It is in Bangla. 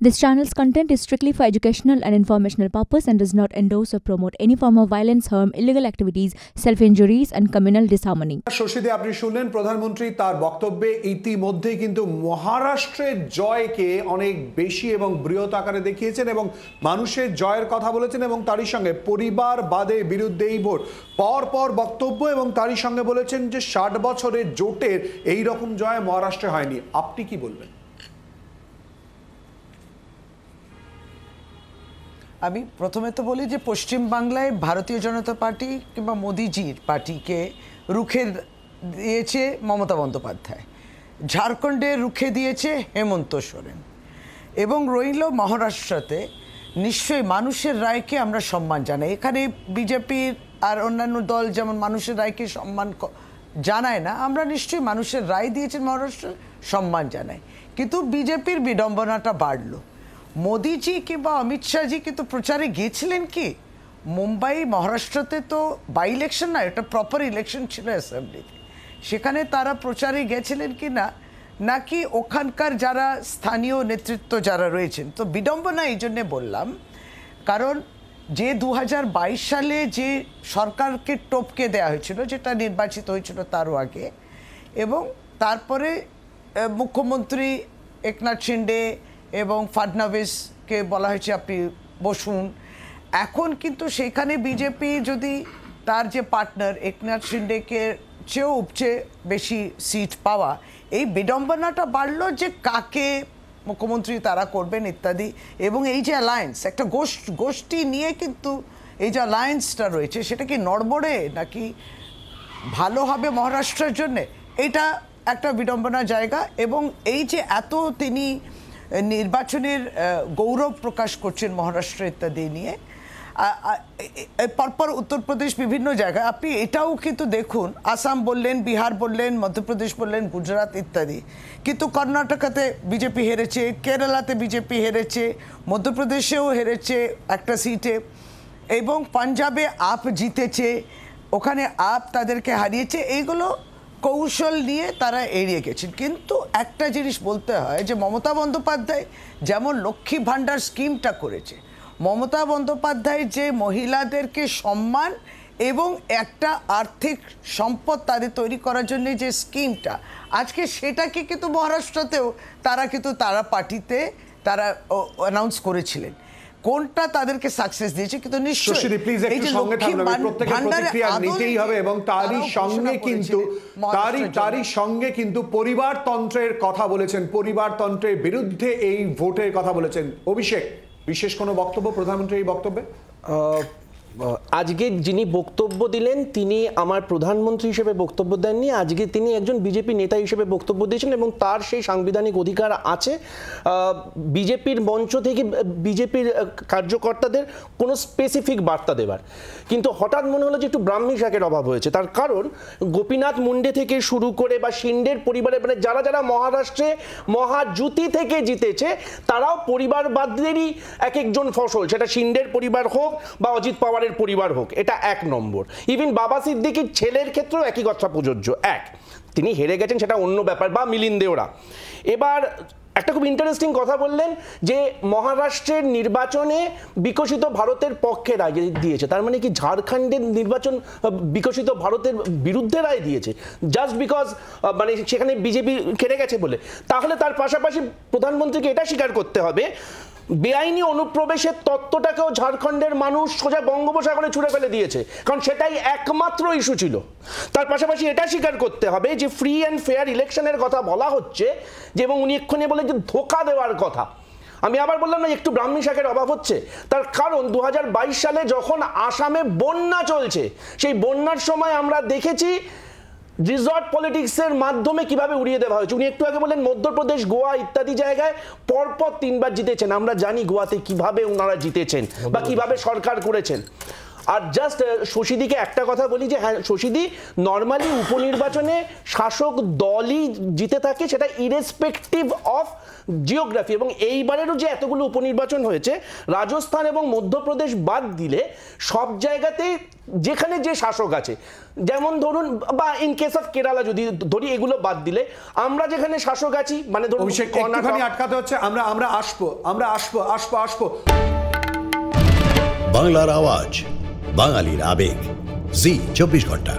This channel's content is strictly for educational and informational purpose and does not endorse or promote any form of violence, harm, illegal activities, self-injuries and communal disharmony. শশীদে আপনি শুনলেন প্রধানমন্ত্রী তার বক্তব্যে ইতিমধ্যে কিন্তু মহারাষ্ট্রের জয়কে অনেক বেশি এবং বৃহৎ আকারে দেখিয়েছেন এবং মানুষের জয়ের কথা বলেছেন এবং তারই সঙ্গে পরিবারবাদের বিরুদ্ধে এই ভোট পর বক্তব্য এবং তারই সঙ্গে বলেছেন যে ৬০ বছরের জোটের এই রকম জয় মহারাষ্ট্রে হয়নি। আপনি কি বলবেন? আমি প্রথমে তো বলি যে পশ্চিম বাংলায় ভারতীয় জনতা পার্টি কিংবা মোদিজির পার্টিকে রুখে দিয়েছে মমতা বন্দ্যোপাধ্যায়, ঝাড়খণ্ডে রুখে দিয়েছে হেমন্ত সোরেন এবং রইল মহারাষ্ট্রতে নিশ্চয়ই মানুষের রায়কে আমরা সম্মান জানাই। এখানে বিজেপির আর অন্যান্য দল যেমন মানুষের রায়কে সম্মান জানায় না, আমরা নিশ্চয়ই মানুষের রায় দিয়েছেন মহারাষ্ট্র সম্মান জানাই। কিন্তু বিজেপির বিড়ম্বনাটা বাড়লো। মোদিজি কিংবা অমিত শাহজি কিন্তু প্রচারে গিয়েছিলেন কি মুম্বাই মহারাষ্ট্রতে? তো বাই ইলেকশন না, এটা প্রপার ইলেকশন ছিল অ্যাসেম্বলিতে। সেখানে তারা প্রচারে গেছিলেন কি না, নাকি ওখানকার যারা স্থানীয় নেতৃত্ব যারা রয়েছেন? তো বিড়ম্বনা এই জন্যে বললাম, কারণ যে 2022 সালে যে সরকারকে টপকে দেওয়া হয়েছিল, যেটা নির্বাচিত হয়েছিল তারও আগে, এবং তারপরে মুখ্যমন্ত্রী একনাথ শিন্ডে এবং ফাডনাভিসকে বলা হয়েছে আপনি বসুন। এখন কিন্তু সেখানে বিজেপি যদি তার যে পার্টনার একনাথ শিন্ডেকে চেয়েও উপচে বেশি সিট পাওয়া, এই বিড়ম্বনাটা বাড়লো যে কাকে মুখ্যমন্ত্রী তারা করবেন ইত্যাদি। এবং এই যে অ্যালায়েন্স, একটা গোষ্ঠী নিয়ে কিন্তু এই যে অ্যালায়েন্সটা রয়েছে, সেটা কি নড়বড়ে নাকি ভালো হবে মহারাষ্ট্রের জন্যে, এটা একটা বিড়ম্বনার জায়গা। এবং এই যে এত তিনি নির্বাচনের গৌরব প্রকাশ করছেন মহারাষ্ট্র ইত্যাদি নিয়ে, পরপর উত্তরপ্রদেশ বিভিন্ন জায়গায় আপনি এটাও কিন্তু দেখুন, আসাম বললেন, বিহার বললেন, মধ্যপ্রদেশ বললেন, গুজরাট ইত্যাদি, কিন্তু কর্ণাটকাতে বিজেপি হেরেছে, কেরালাতে বিজেপি হেরেছে, মধ্যপ্রদেশেও হেরেছে একটা সিটে, এবং পাঞ্জাবে আপ জিতেছে, ওখানে আপ তাদেরকে হারিয়েছে। এইগুলো কৌশল নিয়ে তারা এড়িয়ে গেছেন। কিন্তু একটা জিনিস বলতে হয় যে মমতা বন্দ্যোপাধ্যায় যেমন লক্ষ্মী ভাণ্ডার স্কিমটা করেছে, মমতা বন্দ্যোপাধ্যায় যে মহিলাদেরকে সম্মান এবং একটা আর্থিক সম্পদ তাদের তৈরি করার জন্য যে স্কিমটা, আজকে সেটাকে কিন্তু মহারাষ্ট্রতেও তারা পার্টিতে তারা অ্যানাউন্স করেছিলেন। কোনটা তাদেরকে সাকসেস দিয়েছে? কিন্তু নিশ্চয়ই এই যে লক্ষ্মী ভাণ্ডারে নিতেই হবে এবং তারই সঙ্গে কিন্তু পরিবারতন্ত্রের কথা বলেছেন, পরিবারতন্ত্রের বিরুদ্ধে এই ভোটের কথা বলেছেন। অভিষেক, বিশেষ কোনো বক্তব্য প্রধানমন্ত্রীর এই বক্তব্যে? আজকে যিনি বক্তব্য দিলেন তিনি আমার প্রধানমন্ত্রী হিসেবে বক্তব্য দেননি, আজকে তিনি একজন বিজেপি নেতা হিসেবে বক্তব্য দিয়েছেন এবং তার সেই সাংবিধানিক অধিকার আছে বিজেপির মঞ্চ থেকে বিজেপির কার্যকর্তাদের কোনো স্পেসিফিক বার্তা দেবার। কিন্তু হঠাৎ মনে হলো যে একটু ব্রাহ্মী শাকের অভাব হয়েছে। তার কারণ গোপীনাথ মুন্ডে থেকে শুরু করে বা শিন্ডের পরিবারের মানে যারা মহারাষ্ট্রে মহাজুতি থেকে জিতেছে, তারাও পরিবারবাদেরই এক একজন ফসল, সেটা শিন্ডের পরিবার হোক বা অজিত পাওয়ার পরিবার হোক, এটা 1 নম্বর। ইভেন বাবা সিদ্দিকির ছেলের ক্ষেত্রেও একই কথা প্রযোজ্য। তিনি হেরে গেছেন সেটা অন্য ব্যাপার, বা মিলিন্দ দেওরা। এবার একটা খুব ইন্টারেস্টিং কথা বললেন যে মহারাষ্ট্রের নির্বাচনে বিকশিত ভারতের পক্ষে রায় দিয়েছে। তার মানে কি ঝাড়খণ্ডের নির্বাচন বিকশিত ভারতের বিরুদ্ধে রায় দিয়েছে জাস্ট বিকজ মানে সেখানে বিজেপি খেলে গেছে বলে? তাহলে তার পাশাপাশি প্রধানমন্ত্রীকে এটা স্বীকার করতে হবে বেআইনি অনুপ্রবেশের তত্ত্বটাকেও ঝাড়খণ্ডের মানুষ সোজা বঙ্গোপসাগরে ছুঁড়ে ফেলে দিয়েছে, কারণ সেটাই একমাত্র ইস্যু ছিল। তার পাশাপাশি এটা স্বীকার করতে হবে যে ফ্রি অ্যান্ড ফেয়ার ইলেকশনের কথা বলা হচ্ছে, যে এবং উনি এক্ষুনি বলে যে ধোঁকা দেওয়ার কথা। আমি আবার বললাম না একটু ব্রাহ্মী শাকের অভাব হচ্ছে, তার কারণ 2022 সালে যখন আসামে বন্যা চলছে, সেই বন্যার সময় আমরা দেখেছি রিসর্ট পলিটিক্সের মাধ্যমে কিভাবে উড়িয়ে দেওয়া হয়েছে। উনি একটু আগে বলেন মধ্যপ্রদেশ, গোয়া ইত্যাদি জায়গায় পরপর 3বার জিতেছেন। আমরা জানি গোয়াতে কিভাবে ওনারা জিতেছেন বা কিভাবে সরকার করেছেন। আর জাস্ট শশীদিকে একটা কথা বলি যে হ্যাঁ, শশীদি নর্মালি উপনির্বাচনে শাসক দলই জিতে থাকে, সেটা ইরেসপেক্টিভ অফ জিওগ্রাফি। এবং এইবারেরও যে এতগুলো উপনির্বাচন হয়েছে, রাজস্থান এবং মধ্যপ্রদেশ বাদ দিলে সব জায়গাতে যেখানে যে শাসক আছে, যেমন ধরুন বা ইন কেস অফ কেরালা যদি ধরি, এগুলো বাদ দিলে আমরা যেখানে শাসক আছি, মানে ধরুন একটুখানি আটকাতে হচ্ছে, আমরা আসবো। বাংলার আওয়াজ, বাঙালির আবেগ, জি 24 ঘন্টা।